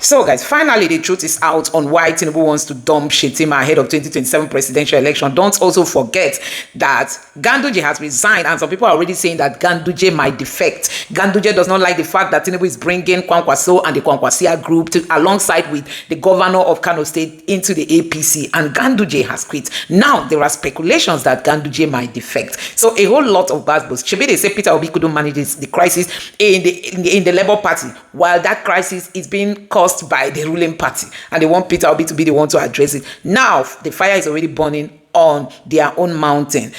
So guys, finally the truth is out on why Tinubu wants to dump Shettima ahead of 2027 presidential election. Don't also forget that Ganduje has resigned, and some people are already saying that Ganduje might defect. Ganduje does not like the fact that Tinubu is bringing Kwankwaso and the Kwankwasia group alongside with the governor of Kano State into the APC, and Ganduje has quit. Now there are speculations that Ganduje might defect. So a whole lot of bad buzz. Should be they say Peter Obi couldn't manage the crisis in the Labour Party, while that crisis is being caused by the ruling party, and they want Peter Obi to be the one to address it. Now the fire is already burning on their own mountain.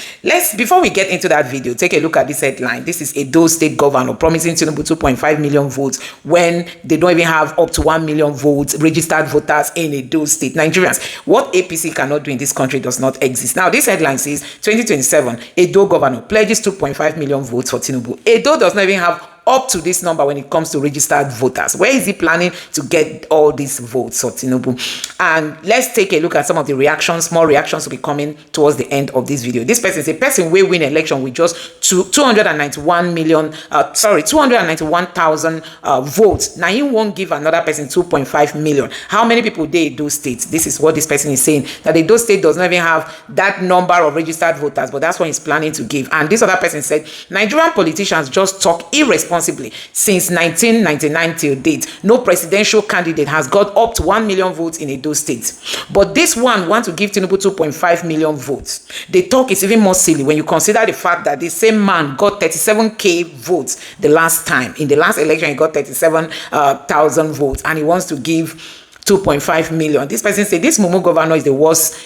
Before we get into that video, take a look at this headline. This is Edo State governor promising Tinubu 2.5 million votes when they don't even have up to 1 million votes, registered voters in Edo State. Nigerians, what APC cannot do in this country does not exist. Now this headline says 2027 Edo governor pledges 2.5 million votes for Tinubu. Edo does not even have up to this number when it comes to registered voters. Where is he planning to get all these votes for Tinubu? And let's take a look at some of the reactions. Small reactions will be coming towards the end of this video. This person is a person will win election with just 291,000 votes. Now he won't give another person 2.5 million. How many people they do states? This is what this person is saying, that the Edo State does not even have that number of registered voters, but that's what he's planning to give. And this other person said, Nigerian politicians just talk irresponsibly. Since 1999 till date, no presidential candidate has got up to 1 million votes in Edo State. But this one wants to give Tinubu 2.5 million votes. The talk is even more silly when you consider the fact that the same man got 37k votes the last time. In the last election, he got 37,000 votes, and he wants to give 2.5 million. This person said this Mumu governor is the worst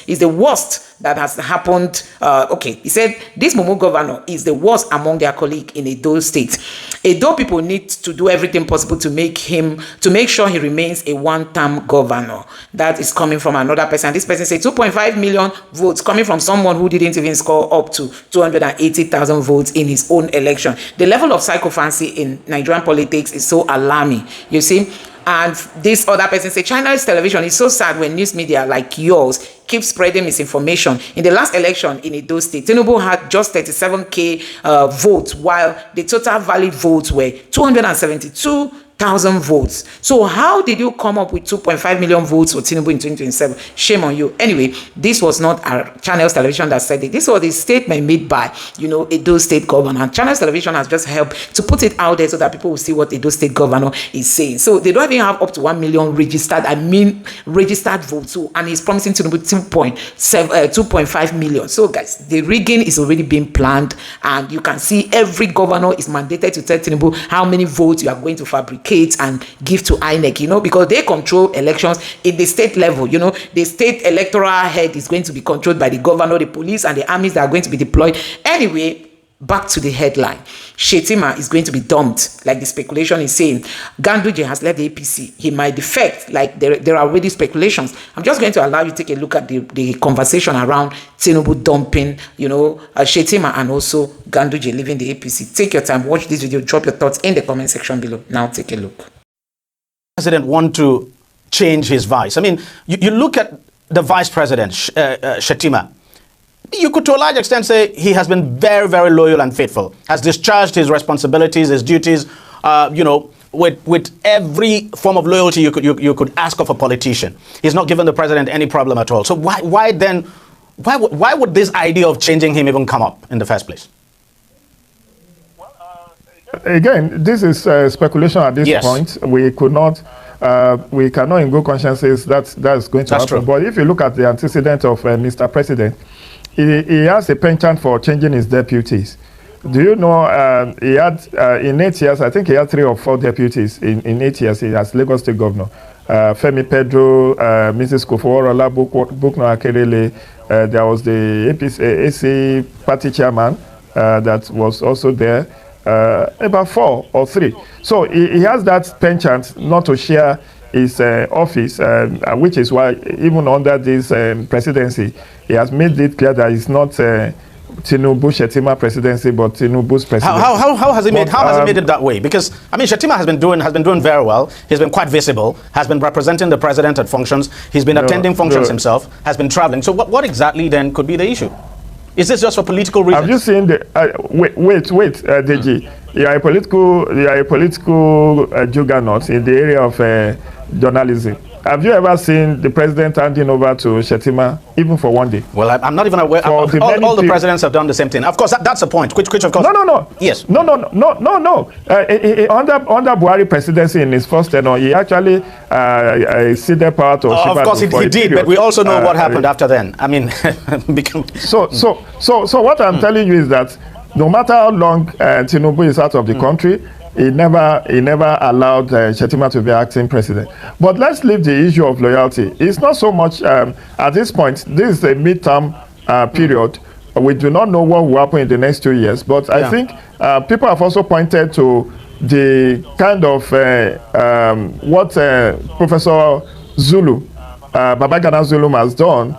that has happened. He said this Mumu governor is the worst among their colleagues in Edo State. Edo people need to do everything possible to make sure he remains a one-term governor. That is coming from another person. This person said 2.5 million votes coming from someone who didn't even score up to 280,000 votes in his own election. The level of sycophancy in Nigerian politics is so alarming. You see. And this other person said, China's television is so sad when news media like yours keep spreading misinformation. In the last election in Edo State, Tinubu had just 37k votes, while the total valid votes were 272,000 votes. So how did you come up with 2.5 million votes for Tinubu in 2027? Shame on you. Anyway, this was not our Channels Television that said it. This was a statement made by, Edo State governor. And Channels Television has just helped to put it out there so that people will see what Edo State governor is saying. So they don't even have up to 1 million registered votes. So, and he's promising Tinubu 2.5 million. So guys, the rigging is already being planned, and you can see every governor is mandated to tell Tinubu how many votes you are going to fabricate and give to INEC, because they control elections in the state level. The state electoral head is going to be controlled by the governor, the police, and the armies that are going to be deployed. Anyway, back to the headline. Shettima is going to be dumped, like the speculation is saying. Ganduje has left the APC. He might defect, like there are already speculations. I'm just going to allow you to take a look at the conversation around Tinubu dumping, Shettima, and also Ganduje leaving the APC. Take your time, watch this video, drop your thoughts in the comment section below. Now take a look. President want to change his vice. I mean, you look at the vice president, Shettima. You could, to a large extent, say he has been very, very loyal and faithful, has discharged his responsibilities, his duties, with every form of loyalty you could ask of a politician. He's not given the president any problem at all. So why would this idea of changing him even come up in the first place? Again, this is speculation at this point. We cannot in good conscience say that's going to happen. True. But if you look at the antecedent of Mr. President, he has a penchant for changing his deputies. Do you know he had in 8 years, I think he had 3 or 4 deputies in 8 years as Lagos State Governor. Femi Pedro, Mrs. Kofoorola, Bukno Akerele, there was the AC party chairman that was also there, about 4 or 3. So he has that penchant not to share his office, which is why even under this presidency, he has made it clear that it's not Tinubu Shettima presidency, but Tinubu's presidency. How has he made it that way? Because I mean, Shettima has been doing very well. He's been quite visible. Has been representing the president at functions. He's been attending functions himself. Has been traveling. So what exactly then could be the issue? Is this just for political reasons? Have you seen the wait, Deji? you are a political juggernaut in the area of journalism. Have you ever seen the president handing over to Shettima, even for one day? Well, I'm not even aware. All the presidents have done the same thing. Of course, that's the point. Which of course. No. Yes. No. Under Buhari presidency in his first tenure, he actually ceded power to Shiba. Of course, he did, but we also know what happened after then. I mean, so what I'm telling you is that no matter how long Tinubu is out of the country, he never allowed Shettima to be acting president. But let's leave the issue of loyalty. It's not so much at this point. This is a midterm period. We do not know what will happen in the next 2 years. But I think people have also pointed to the kind of what Professor Zulu, Babagana Zulu, has done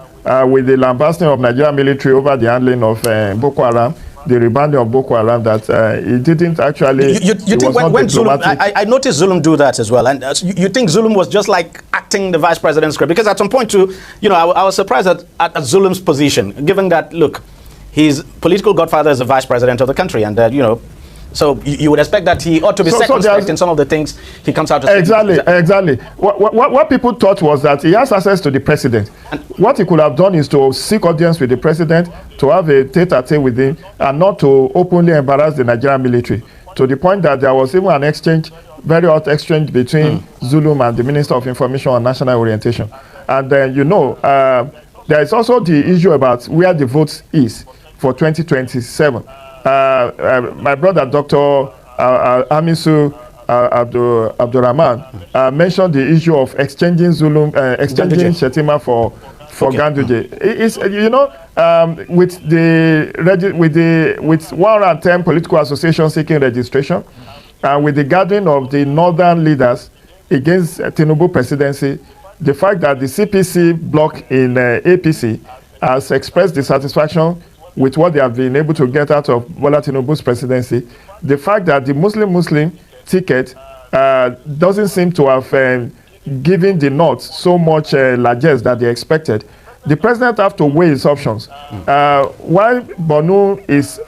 with the lambasting of Nigerian military over the handling of Boko Haram. The rebounding of Boko Haram, that he didn't actually. You think when Zulum, I noticed Zulum do that as well, and you think Zulum was just like acting the vice president's script? Because at some point too, I was surprised at Zulum's position, given that look, his political godfather is the vice president of the country, and so you would expect that he ought to be circumspect in some of the things he comes out to say. Exactly. What people thought was that he has access to the president. And what he could have done is to seek audience with the president, to have a tete-a-tete with him, and not to openly embarrass the Nigerian military. To the point that there was even an exchange, very hot exchange between Zulum and the Minister of Information and National Orientation. And then, there is also the issue about where the vote is for 2027. My brother, Dr. Amisu Abdurrahman, mentioned the issue of exchanging Shettima for Ganduje. It's with 110 political associations seeking registration, and with the gathering of the northern leaders against Tinubu presidency, the fact that the CPC bloc in APC has expressed dissatisfaction with what they have been able to get out of Bola Tinubu's presidency, the fact that the Muslim ticket doesn't seem to have given the North so much largesse that they expected, the president have to weigh his options. While Bonu is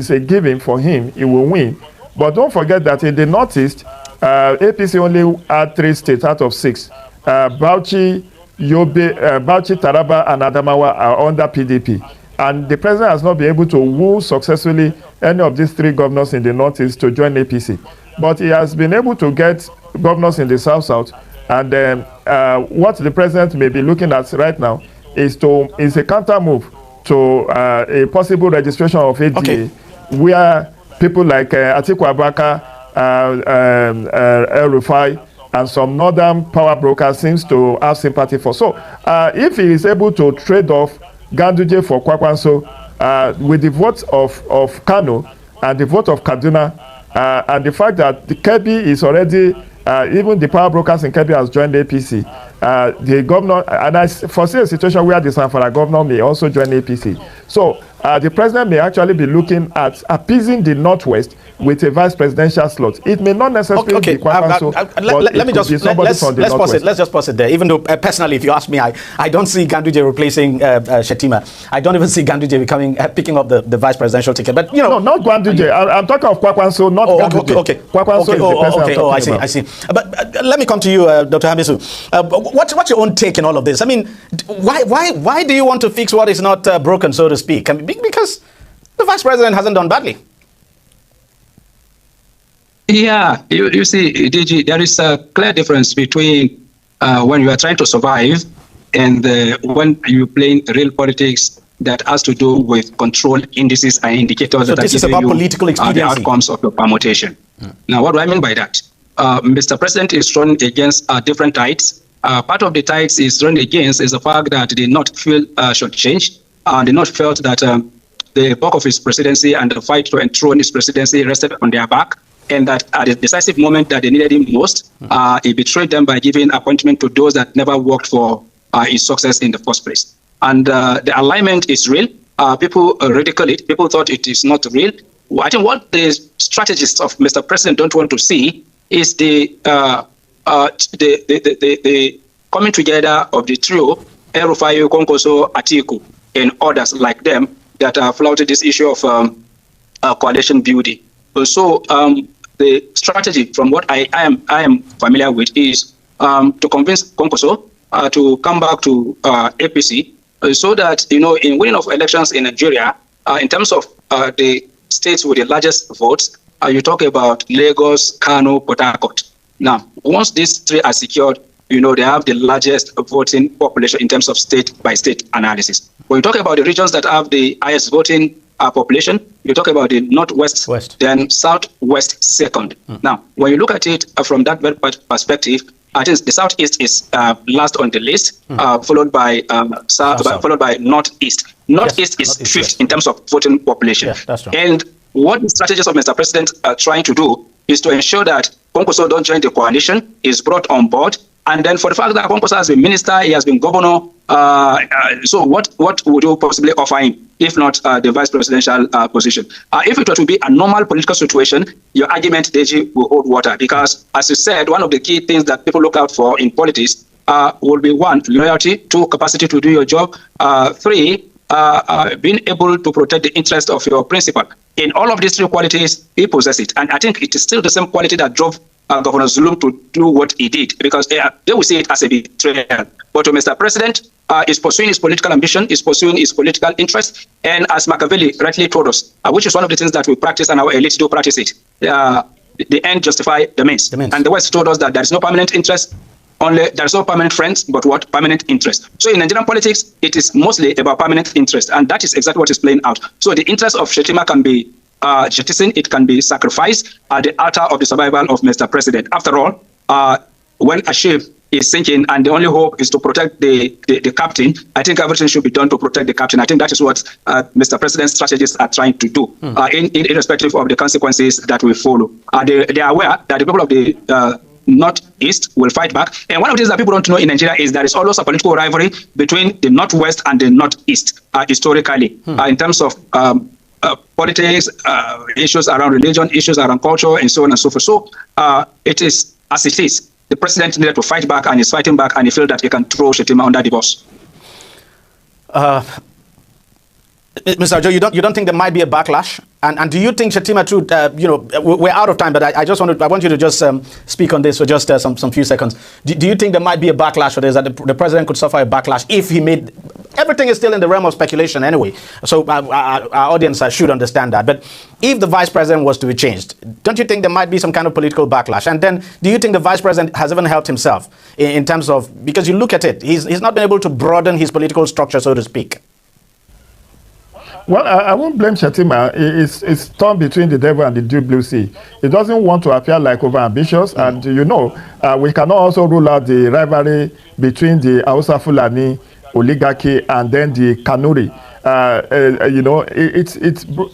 a given for him, he will win. But don't forget that in the Northeast, APC only had 3 states out of 6. Bauchi, Taraba, and Adamawa are under PDP. And the president has not been able to woo successfully any of these 3 governors in the Northeast to join APC. But he has been able to get governors in the South. And what the president may be looking at right now is a counter move to a possible registration of ADA, where people like Atiku Abubakar, El Rufai, and some northern power brokers seems to have sympathy for. So if he is able to trade off Ganduje for Kwakwanso with the vote of Kanu and the vote of Kaduna, and the fact that the Kebbi is already, even the power brokers in Kebbi has joined APC. The governor, and I foresee a situation where the Zamfara governor may also join APC. So the president may actually be looking at appeasing the Northwest with a vice presidential slot. It may not necessarily be Kwakwanso, let's just pause it there. Even though personally, if you ask me, I don't see Ganduje replacing Shettima. I don't even see Ganduje picking up the vice presidential ticket. But no, not Ganduje. I'm talking of Kwakwanso, not Ganduje. Kwakwanso is the person I'm talking about. I see. But let me come to you, Dr. Hamisu. What's your own take in all of this? I mean, why do you want to fix what is not broken, so to speak? I mean, because the vice president hasn't done badly. Yeah, you see, DG, there is a clear difference between when you are trying to survive and when you play real politics that has to do with control indices and indicators that this is about political expediency. The outcomes of your permutation. Now, what do I mean by that? Mr. President is running against different tides. Part of the tides is running against is the fact that they did not feel shortchanged, and they not felt that the bulk of his presidency and the fight to enthrone his presidency rested on their back, and that at the decisive moment that they needed him most, he betrayed them by giving appointment to those that never worked for his success in the first place. And the alignment is real. People ridicule it. People thought it is not real. I think what the strategists of Mr. President don't want to see is the coming together of the trio, El Rufai, Konkoso, Atiku, and others like them that flouted this issue of coalition building. So the strategy, from what I am familiar with, is to convince Konkoso to come back to APC, so that, in winning of elections in Nigeria, in terms of the states with the largest votes, you talk about Lagos, Kanu, Port Harcourt. Now, once these three are secured, they have the largest voting population in terms of state-by-state analysis. When you talk about the regions that have the highest voting population, you talk about the Northwest, then Southwest second. Now, when you look at it from that perspective, I think the Southeast is last on the list, followed by followed by Northeast. Northeast is fifth in terms of voting population. Yeah, that's right. And what the strategies of Mr. President are trying to do is to ensure that Konkoso don't join the coalition, is brought on board. And then for the fact that Konkoso has been minister, he has been governor, so what would you possibly offer him, if not the vice presidential position? If it were to be a normal political situation, your argument, Deji, will hold water. Because, as you said, one of the key things that people look out for in politics will be, 1, loyalty, 2, capacity to do your job, 3, being able to protect the interest of your principal. In all of these 3 qualities, he possesses it. And I think it is still the same quality that drove Governor Zulum to do what he did, because they will see it as a betrayal. But Mr. President is pursuing his political ambition, is pursuing his political interest, and as Machiavelli rightly told us, which is one of the things that we practice and our elites do practice it, the end justify the means. And the West told us that there is no permanent interest, only there is no permanent friends, but what? Permanent interest. So in Nigerian politics, it is mostly about permanent interest, and that is exactly what is playing out. So the interest of Shettima can be jettisoned, it can be sacrificed at the altar of the survival of Mr. President. After all, when a ship is sinking and the only hope is to protect the captain, I think everything should be done to protect the captain. I think that is what Mr. President's strategists are trying to do, irrespective of the consequences that we follow. They are aware that the people of the Northeast will fight back. And one of the things that people don't know in Nigeria is there is always a political rivalry between the Northwest and the Northeast, historically, in terms of politics, issues around religion, issues around culture, and so on and so forth. So it is as it is. The president needed to fight back, and he's fighting back, and he feels that he can throw Shettima under the bus. Mr. Ojo, you don't think there might be a backlash? And do you think Shettima too, we're out of time, but I want you to just speak on this for just some few seconds. Do you think there might be a backlash for this, that the president could suffer a backlash if he made, everything is still in the realm of speculation anyway, so our audience should understand that, but if the vice president was to be changed, don't you think there might be some kind of political backlash? And then do you think the vice president has even helped himself in terms of, because you look at it, he's not been able to broaden his political structure, so to speak? Well, I won't blame Shettima. It's torn between the devil and the deep blue sea. He doesn't want to appear like over-ambitious, and we cannot also rule out the rivalry between the Hausa Fulani oligarchy and then the Kanuri.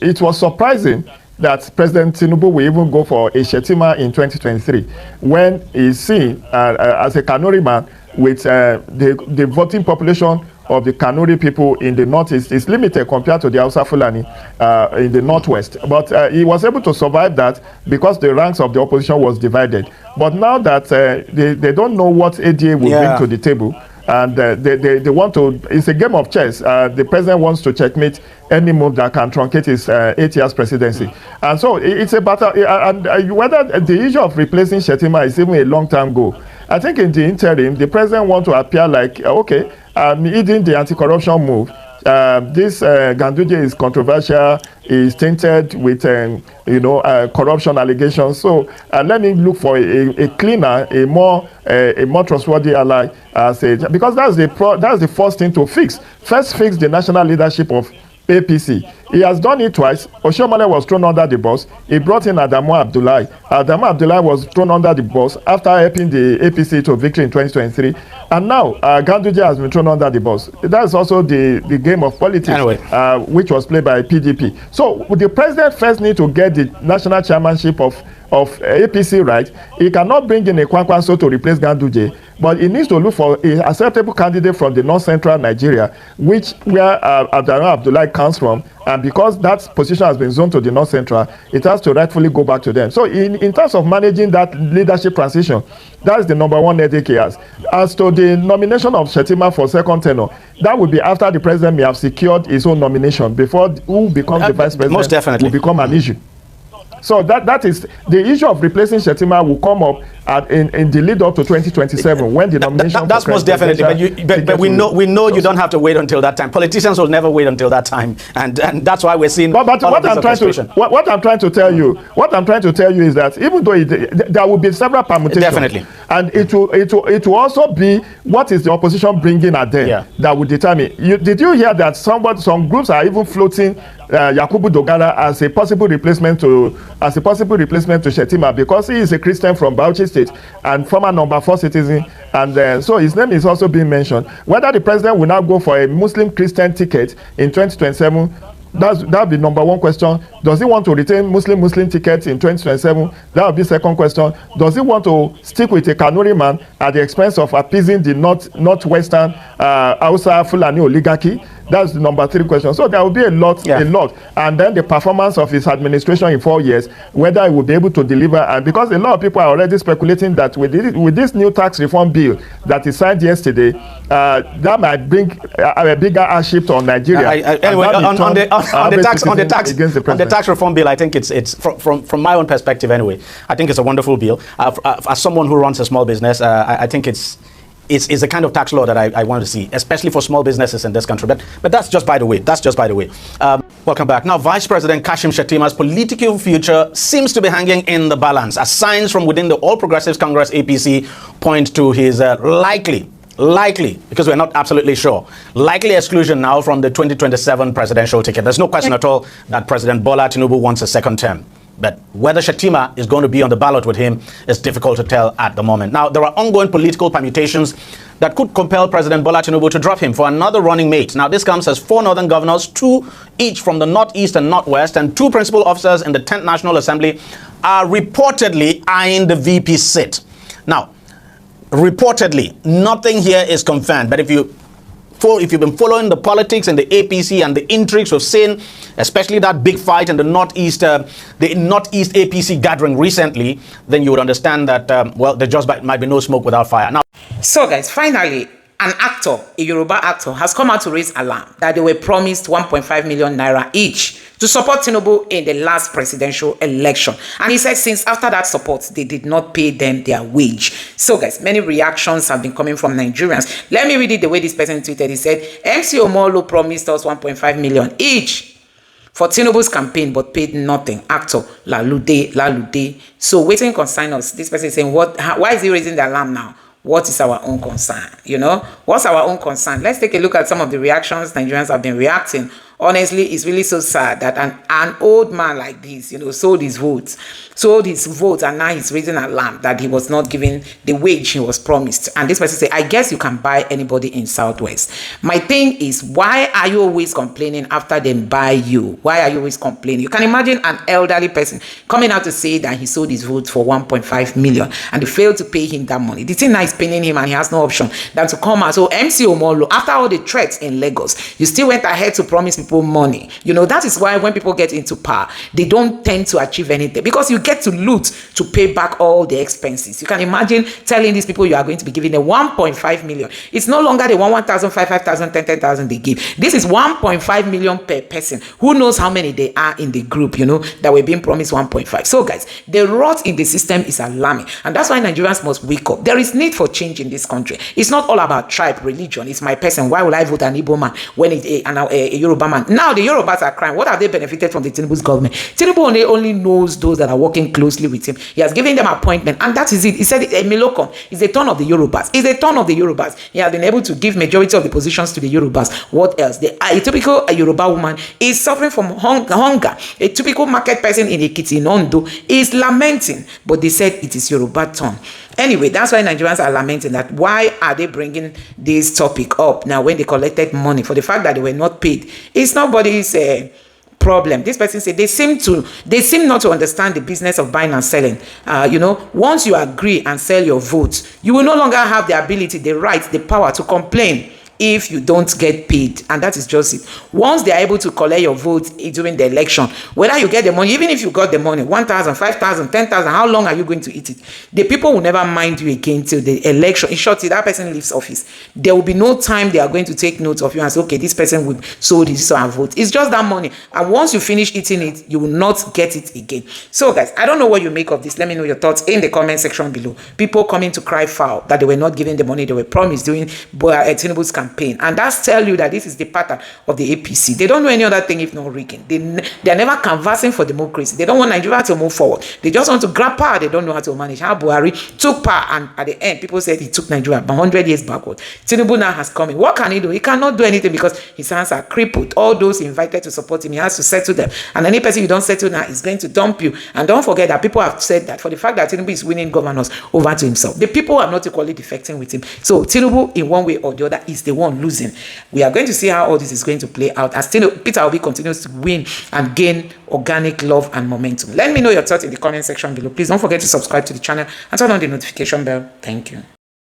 It was surprising that President Tinubu will even go for a Shettima in 2023 when he's seen as a Kanuri man with the voting population of the Kanuri people in the Northeast is limited compared to the Hausa Fulani in the Northwest. But he was able to survive that because the ranks of the opposition was divided. But now that they don't know what ADA will bring to the table, and they want to, it's a game of chess. The president wants to checkmate any move that can truncate his 8 years presidency. And so it's a battle, and whether the issue of replacing Shettima is even a long-term goal. I think in the interim, the president wants to appear like, okay, leading the anti-corruption move. This Ganduje is controversial, is tainted with corruption allegations. So let me look for a cleaner, a more trustworthy ally, because that's the first thing to fix. First, fix the national leadership of APC. He has done it twice. Oshiomhole was thrown under the bus. He brought in Adamu Abdullahi. Adamu Abdullahi was thrown under the bus after helping the APC to victory in 2023. And now Ganduje has been thrown under the bus. That's also the game of politics, anyway, which was played by PDP. So the president first needs to get the national chairmanship of APC right. He cannot bring in a Kwankwanso to replace Ganduje, but he needs to look for an acceptable candidate from the north-central Nigeria, where Adamu Abdullahi comes from. And because that position has been zoned to the North Central, it has to rightfully go back to them. So in terms of managing that leadership transition, that's the number one headache he has. As to the nomination of Shettima for second tenure, that will be after the president may have secured his own nomination. Before who becomes the vice president most definitely will become an issue. So that is the issue of replacing Shettima will come up in the lead up to 2027 when the nomination. That's most definitely. But we know you don't have to wait until that time. Politicians will never wait until that time, and that's why we're seeing. But what I'm trying to tell you is that even though there will be several permutations, definitely, and it will also be what is the opposition bringing at them that will determine. Did you hear that some groups are even floating Yakubu Dogara as a possible replacement to Shettima because he is a Christian from Bauchi State and former number 4 citizen, and so his name is also being mentioned. Whether the president will now go for a Muslim Christian ticket in 2027, that'll be number one question. Does he want to retain Muslim tickets in 2027? That'll be second question. Does he want to stick with a Kanuri man at the expense of appeasing the northwestern Hausa Fulani oligarchy? That's the number 3 question. So there will be a lot. And then the performance of his administration in 4 years, whether he will be able to deliver. And because a lot of people are already speculating that with this new tax reform bill that he signed yesterday, that might bring a bigger hardship on Nigeria. Anyway, on the tax reform bill, I think it's from my own perspective anyway, I think it's a wonderful bill. As someone who runs a small business, I think it's the kind of tax law that I want to see, especially for small businesses in this country. But that's just by the way. Welcome back. Now, Vice President Kashim Shettima's political future seems to be hanging in the balance, as signs from within the All Progressives Congress APC point to his likely, because we're not absolutely sure, likely exclusion now from the 2027 presidential ticket. There's no question at all that President Bola Tinubu wants a second term. But whether Shettima is going to be on the ballot with him is difficult to tell at the moment. Now, there are ongoing political permutations that could compel President Bola Tinubu to drop him for another running mate. Now, this comes as 4 northern governors, 2 each from the Northeast and Northwest, and 2 principal officers in the 10th National Assembly are reportedly eyeing the VP seat. Now, reportedly, nothing here is confirmed. But if you've been following the politics and the APC and the intrigues we've seen, especially that big fight in the Northeast APC gathering recently, then you would understand that, there just might be no smoke without fire. Now, so guys, finally, an actor, a Yoruba actor, has come out to raise alarm that they were promised 1.5 million naira each to support Tinubu in the last presidential election. And he said since after that support, they did not pay them their wage. So guys, many reactions have been coming from Nigerians. Let me read it the way this person tweeted. He said, MC Omolu promised us 1.5 million each for Tinubu's campaign, but paid nothing. Actor, Lalude. So waiting concern us. This person is saying, why is he raising the alarm now? What is our own concern? What's our own concern? Let's take a look at some of the reactions Nigerians have been reacting. Honestly, it's really so sad that an old man like this, sold his votes, and now he's raising an alarm that he was not given the wage he was promised. And this person said, I guess you can buy anybody in Southwest. My thing is, why are you always complaining after they buy you? Why are you always complaining? You can imagine an elderly person coming out to say that he sold his votes for 1.5 million and they failed to pay him that money. The thing now is paining him and he has no option than to come out. So MC Omolu, after all the threats in Lagos, you still went ahead to promise people money. That is why when people get into power, they don't tend to achieve anything, because you get to loot to pay back all the expenses. You can imagine telling these people you are going to be giving them 1.5 million. It's no longer the 1,000, 5,000, 10,000 they give. This is 1.5 million per person. Who knows how many they are in the group, that were being promised 1.5. So guys, the rot in the system is alarming, and that's why Nigerians must wake up. There is need for change in this country. It's not all about tribe, religion. It's my person. Why will I vote an Igbo man when it's a Yoruba man? Now the Yorubas are crying. What have they benefited from the Tinubu's government? Tinubu only knows those that are working closely with him. He has given them appointment, and that is it. He said Emilokon is a turn of the Yorubas. It's a turn of the Yorubas. He has been able to give majority of the positions to the Yorubas. What else? A typical Yoruba woman is suffering from hunger. A typical market person in Ekiti, in Ondo, is lamenting, but they said it is Yoruba turn. Anyway, that's why Nigerians are lamenting that why are they bringing this topic up now when they collected money for the fact that they were not paid. It's nobody's problem. This person said they seem not to understand the business of buying and selling. Once you agree and sell your votes, you will no longer have the ability, the right, the power to complain. if you don't get paid, and that is just it. Once they are able to collect your vote during the election, whether you get the money, even if you got the money, 1,000, 5,000, 10,000, how long are you going to eat it? The people will never mind you again till the election. In short, till that person leaves office, there will be no time they are going to take note of you and say, okay, this person will sold this and vote. It's just that money, and once you finish eating it, you will not get it again. So guys, I don't know what you make of this. Let me know your thoughts in the comment section below. People coming to cry foul that they were not given the money they were promised during Tinubu's campaign, and that's tell you that this is the pattern of the APC. They don't know any other thing if not rigging. They're never canvassing for democracy. They don't want Nigeria to move forward. They just want to grab power. They don't know how to manage. How Buhari took power, and at the end, people said he took Nigeria 100 years backward. Tinubu now has come in. What can he do? He cannot do anything because his hands are crippled. All those invited to support him, he has to settle them. And any person you don't settle now is going to dump you. And don't forget that people have said that for the fact that Tinubu is winning governors over to himself, the people are not equally defecting with him. So Tinubu, in one way or the other, is the one losing. We are going to see how all this is going to play out as Peter Obi continues to win and gain organic love and momentum. Let me know your thoughts in the comment section below. Please don't forget to subscribe to the channel and turn on the notification bell. Thank you.